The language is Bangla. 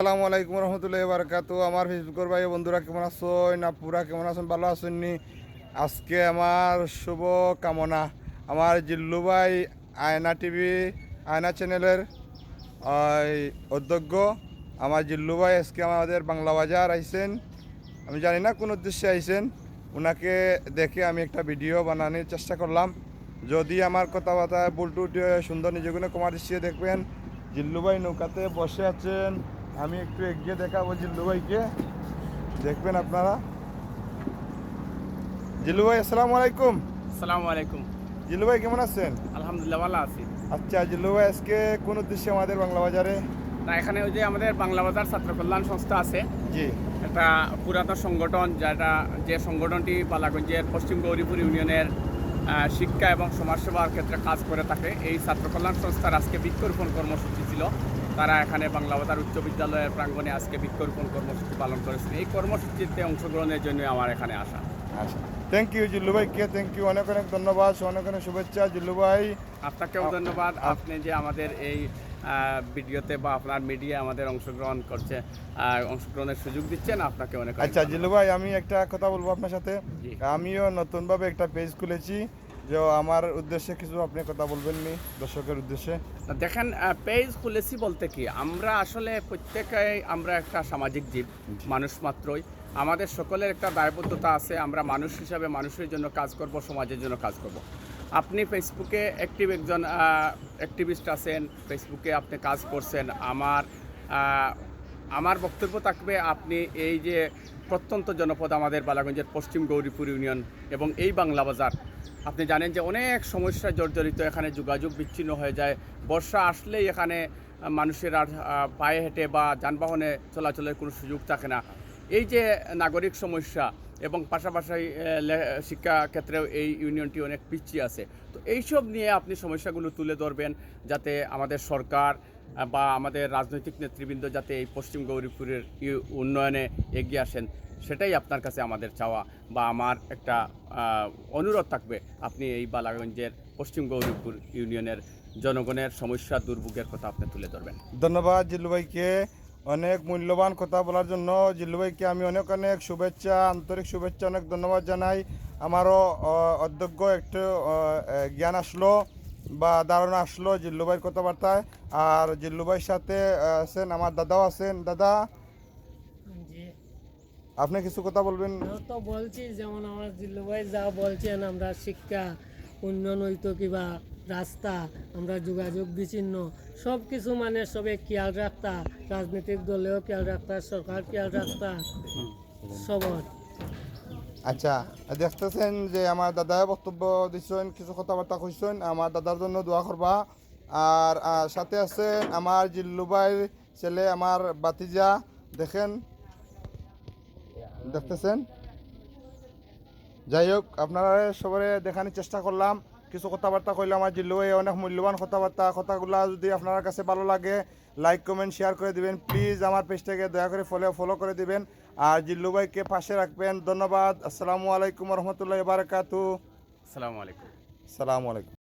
আসসালামু আলাইকুম রহমতুল্লাহি বারাকাতু। আমার ফেসবুকের ভাই বন্ধুরা কেমন আছো না পুরা কেমন আছেন, ভালো আছেন নি? আজকে আমার শুভ কামনা, আমার জিল্লু ভাই আয়না টিভি আয়না চ্যানেলের অধ্যক্ষ আমার জিল্লু ভাই আজকে আমাদের বাংলা বাজার আইছেন। আমি জানি না কোন উদ্দেশ্যে আইছেন, ওনাকে দেখে আমি একটা ভিডিও বানানোর চেষ্টা করলাম। যদি আমার কথাবার্তা ভুল টুটি সুন্দর নিজেগুলো কমার দৃষ্টিতে দেখবেন। জিল্লু ভাই নৌকাতে বসে আছেন, আমি একটু এগিয়ে দেখাবো জিল্লু ভাইকে, দেখবেন আপনারা। জিল্লু ভাই আসসালামু আলাইকুম। আসসালামু আলাইকুম। জিল্লু ভাই কেমন আছেন? আলহামদুলিল্লাহ ভালো আছি। আচ্ছা জিল্লু ভাই আজকে কোন উদ্দেশ্যে আমাদের বাংলা বাজারে? না, এখানে ওই যে আমাদের বাংলা বাজার ছাত্র কল্যাণ সংস্থা আছে, জি একটা পুরাতন সংগঠন, যে সংগঠনটি বালাগঞ্জের পশ্চিম গৌরীপুর ইউনিয়নের শিক্ষা এবং সমাজসেবার ক্ষেত্রে কাজ করে থাকে। এই ছাত্র কল্যাণ সংস্থার আজকে বৃক্ষরোপণ কর্মসূচি ছিল। তারা এখানে বাংলা বাজার উচ্চ বিদ্যালয়ের প্রাঙ্গণে আজকে বৃক্ষরোপণ কর্মসূচি পালন করেছেন। এই কর্মসূচিতে অংশগ্রহণের জন্য আমার এখানে আসা। আচ্ছা, থ্যাংক ইউ জিল্লু ভাইকে, থ্যাংক ইউ, অনেক অনেক ধন্যবাদ, অনেক অনেক শুভেচ্ছা জিল্লু ভাই। আপনাকেও ধন্যবাদ। আপনি যে আমাদের এই ভিডিওতে বা আপনার মিডিয়া আমাদের অংশগ্রহণের সুযোগ দিচ্ছেন, আপনাকে অনেক অনেক আচ্ছা ধন্যবাদ। জিল্লু ভাই, আমি একটা কথা বলবো আপনার সাথে। জি। আমিও নতুনভাবে একটা পেজ খুলেছি, যে আমার উদ্দেশ্যে কিছু আপনি কথা বলবেন নি দর্শকের উদ্দেশ্যে? দেখেন, পেজ খুলেছি বলতে কি, আমরা আসলে প্রত্যেকেই আমরা একটা সামাজিক জীব, মানুষ মাত্রই। আমাদের সকলের একটা দায়বদ্ধতা আছে। আমরা মানুষ হিসাবে মানুষের জন্য কাজ করব, সমাজের জন্য কাজ করব। আপনি ফেসবুকে একজন অ্যাক্টিভিস্ট আছেন, ফেসবুকে আপনি কাজ করছেন। আমার বক্তব্য থাকবে, আপনি এই যে প্রত্যন্ত জনপদ আমাদের বালাগঞ্জের পশ্চিম গৌরীপুর ইউনিয়ন এবং এই বাংলা বাজার, আপনি জানেন যে অনেক সমস্যা জর্জরিত। এখানে যোগাযোগ বিচ্ছিন্ন হয়ে যায়। বর্ষা আসলেই এখানে মানুষের আর পায়ে হেঁটে বা যানবাহনে চলাচলের কোনো সুযোগ থাকে না। এই যে নাগরিক সমস্যা এবং পাশাপাশি শিক্ষা ক্ষেত্রেও এই ইউনিয়নটি অনেক পিছিয়ে আছে। তো এইসব নিয়ে আপনি সমস্যাগুলো তুলে ধরবেন, যাতে আমাদের সরকার বা আমাদের রাজনৈতিক নেতৃবৃন্দ যাতে এই পশ্চিম গৌরীপুরের উন্নয়নে এগিয়ে আসেন, সেটাই আপনার কাছে আমাদের চাওয়া বা আমার একটা অনুরোধ থাকবে। আপনি এই বালাগঞ্জের পশ্চিম গৌরীপুর ইউনিয়নের জনগণের সমস্যা দুর্ভোগের কথা আপনি তুলে ধরবেন। ধন্যবাদ জিল্লু ভাইকে, অনেক মূল্যবান কথা বলার জন্য। জিল্লু ভাইকে আমি অনেক অনেক শুভেচ্ছা, আন্তরিক শুভেচ্ছা, অনেক ধন্যবাদ জানাই। আমারও অধ্যক্ষ একটু জ্ঞান আসলো বা ধারণা আসলো জিল্লু ভাইয়ের কথাবার্তায়। আর জিল্লু ভাইয়ের সাথে আছেন আমার দাদাও আছেন। দাদা, জি, আপনি কিছু কথা বলবেন? তো বলছি, যেমন আমার জিল্লু ভাই যা বলছেন, আমরা শিক্ষা উন্নয়ন হইতো কিবা রাস্তা, আমরা যোগাযোগ বিচ্ছিন্ন, সব কিছু মানে সবে খেয়াল রাখতা, রাজনৈতিক দলেও খেয়াল রাখতা, সরকার খেয়াল রাখতা, সবার। আচ্ছা, দেখতেছেন যে আমার দাদায় বক্তব্য দিচ্ছেন, কিছু কথাবার্তা কইছেন, আমার দাদার জন্য দোয়া করবা। আর সাথে আছেন আমার জিল্লু ভাইয়ের ছেলে, আমার বাতিজা, দেখেন, দেখতেছেন। যাই হোক, আপনারা সবাই দেখানোর চেষ্টা করলাম, কিছু কথাবার্তা কইলাম। আমার জিল্লু ভাই অনেক মূল্যবান কথাবার্তা। কথাগুলা যদি আপনার কাছে ভালো লাগে, লাইক কমেন্ট শেয়ার করে দিবেন। প্লিজ আমার পেজটাকে দয়া করে ফলো করে দিবেন, আর জিল্লু ভাইকে পাশে রাখবেন। ধন্যবাদ। আসসালামু আলাইকুম রহমতুল্লাহ বারাকাতু। আসসালামু আলাইকুম। আসসালামু আলাইকুম।